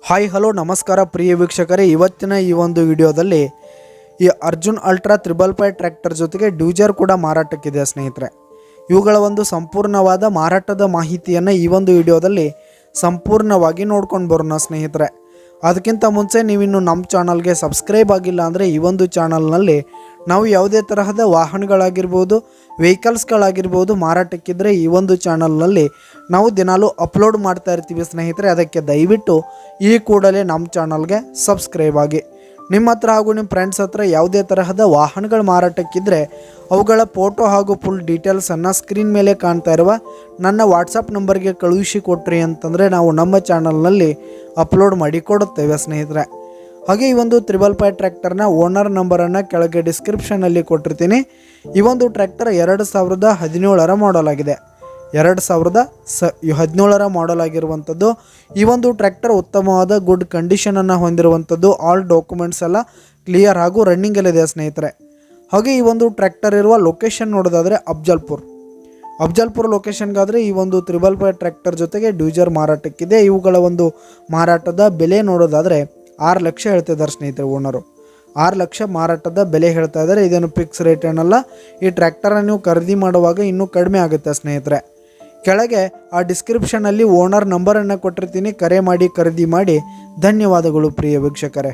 Hi hello ನಮಸ್ಕಾರ ಪ್ರಿಯ ವೀಕ್ಷಕರೇ, ಇವತ್ತಿನ ಈ ಒಂದು ವಿಡಿಯೋದಲ್ಲಿ ಈ ಅರ್ಜುನ್ ಅಲ್ಟ್ರಾ 555 ಟ್ರ್ಯಾಕ್ಟರ್ ಜೊತೆಗೆ ಡ್ಯೂಜರ್ ಕೂಡ ಮಾರಾಟಕ್ಕಿದೆ ಸ್ನೇಹಿತರೆ. ಇವುಗಳ ಒಂದು ಸಂಪೂರ್ಣವಾದ ಮಾರಾಟದ ಮಾಹಿತಿಯನ್ನು ಈ ಒಂದು ವಿಡಿಯೋದಲ್ಲಿ ಸಂಪೂರ್ಣವಾಗಿ ನೋಡ್ಕೊಂಡು ಬರೋಣ ಸ್ನೇಹಿತರೆ. ಅದಕ್ಕಿಂತ ಮುಂಚೆ ನೀವಿನ್ನು ನಮ್ಮ ಚಾನಲ್ಗೆ ಸಬ್ಸ್ಕ್ರೈಬ್ ಆಗಿಲ್ಲ ಅಂದರೆ ಈ ಒಂದು ಚಾನಲ್ನಲ್ಲಿ ನಾವು ಯಾವುದೇ ತರಹದ ವಾಹನಗಳಾಗಿರ್ಬೋದು, ವೆಹಿಕಲ್ಸ್ಗಳಾಗಿರ್ಬೋದು ಮಾರಾಟಕ್ಕಿದ್ರೆ ಈ ಒಂದು ಚಾನಲ್ನಲ್ಲಿ ನಾವು ದಿನಾಲೂ ಅಪ್ಲೋಡ್ ಮಾಡ್ತಾ ಇರ್ತೀವಿ ಸ್ನೇಹಿತರೆ. ಅದಕ್ಕೆ ದಯವಿಟ್ಟು ಈ ಕೂಡಲೇ ನಮ್ಮ ಚಾನಲ್ಗೆ ಸಬ್ಸ್ಕ್ರೈಬ್ ಆಗಿ. ನಿಮ್ಮ ಹತ್ರ ಹಾಗೂ ನಿಮ್ಮ ಫ್ರೆಂಡ್ಸ್ ಹತ್ರ ಯಾವುದೇ ತರಹದ ವಾಹನಗಳು ಮಾರಾಟಕ್ಕಿದ್ರೆ ಅವುಗಳ ಫೋಟೋ ಹಾಗೂ ಫುಲ್ ಡೀಟೇಲ್ಸನ್ನು ಸ್ಕ್ರೀನ್ ಮೇಲೆ ಕಾಣ್ತಾ ಇರುವ ನನ್ನ ವಾಟ್ಸಪ್ ನಂಬರ್ಗೆ ಕಳುಹಿಸಿ ಕೊಟ್ರಿ ಅಂತಂದರೆ ನಾವು ನಮ್ಮ ಚಾನಲ್ನಲ್ಲಿ ಅಪ್ಲೋಡ್ ಮಾಡಿ ಕೊಡುತ್ತೇವೆ ಸ್ನೇಹಿತರೆ. ಹಾಗೆ ಈ ಒಂದು 555 ಟ್ರ್ಯಾಕ್ಟರ್ನ ಓನರ್ ನಂಬರನ್ನು ಕೆಳಗೆ ಡಿಸ್ಕ್ರಿಪ್ಷನಲ್ಲಿ ಕೊಟ್ಟಿರ್ತೀನಿ. ಈ ಒಂದು ಟ್ರ್ಯಾಕ್ಟರ್ 2017 ಮಾಡಲ್ ಆಗಿದೆ. 2017 ಮಾಡಲ್ ಆಗಿರುವಂಥದ್ದು. ಈ ಒಂದು ಟ್ರ್ಯಾಕ್ಟರ್ ಉತ್ತಮವಾದ ಗುಡ್ ಕಂಡೀಷನನ್ನು ಹೊಂದಿರುವಂಥದ್ದು. ಆಲ್ ಡಾಕ್ಯುಮೆಂಟ್ಸ್ ಎಲ್ಲ ಕ್ಲಿಯರ್ ಹಾಗೂ ರನ್ನಿಂಗಲ್ಲಿದೆ ಸ್ನೇಹಿತರೆ. ಹಾಗೆ ಈ ಒಂದು ಟ್ರ್ಯಾಕ್ಟರ್ ಇರುವ ಲೊಕೇಶನ್ ನೋಡೋದಾದರೆ ಅಫ್ಜಲ್ಪುರ್ ಲೊಕೇಶನ್ಗಾದರೆ ಈ ಒಂದು 555 ಟ್ರ್ಯಾಕ್ಟರ್ ಜೊತೆಗೆ ಡ್ಯೂಜರ್ ಮಾರಾಟಕ್ಕಿದೆ. ಇವುಗಳ ಒಂದು ಮಾರಾಟದ ಬೆಲೆ ನೋಡೋದಾದರೆ 6 ಲಕ್ಷ ಹೇಳ್ತಿದ್ದಾರೆ ಸ್ನೇಹಿತರೆ. ಓನರು 6 ಲಕ್ಷ ಮಾರಾಟದ ಬೆಲೆ ಹೇಳ್ತಾ ಇದ್ದಾರೆ. ಇದೇನು ಫಿಕ್ಸ್ ರೇಟ್ ಏನಲ್ಲ. ಈ ಟ್ರ್ಯಾಕ್ಟರನ್ನು ನೀವು ಖರೀದಿ ಮಾಡುವಾಗ ಇನ್ನೂ ಕಡಿಮೆ ಆಗುತ್ತೆ ಸ್ನೇಹಿತರೆ. ಕೆಳಗೆ ಆ ಡಿಸ್ಕ್ರಿಪ್ಷನಲ್ಲಿ ಓನರ್ ನಂಬರನ್ನು ಕೊಟ್ಟಿರ್ತೀನಿ. ಕರೆ ಮಾಡಿ ಖರೀದಿ ಮಾಡಿ. ಧನ್ಯವಾದಗಳು ಪ್ರಿಯ ವೀಕ್ಷಕರೇ.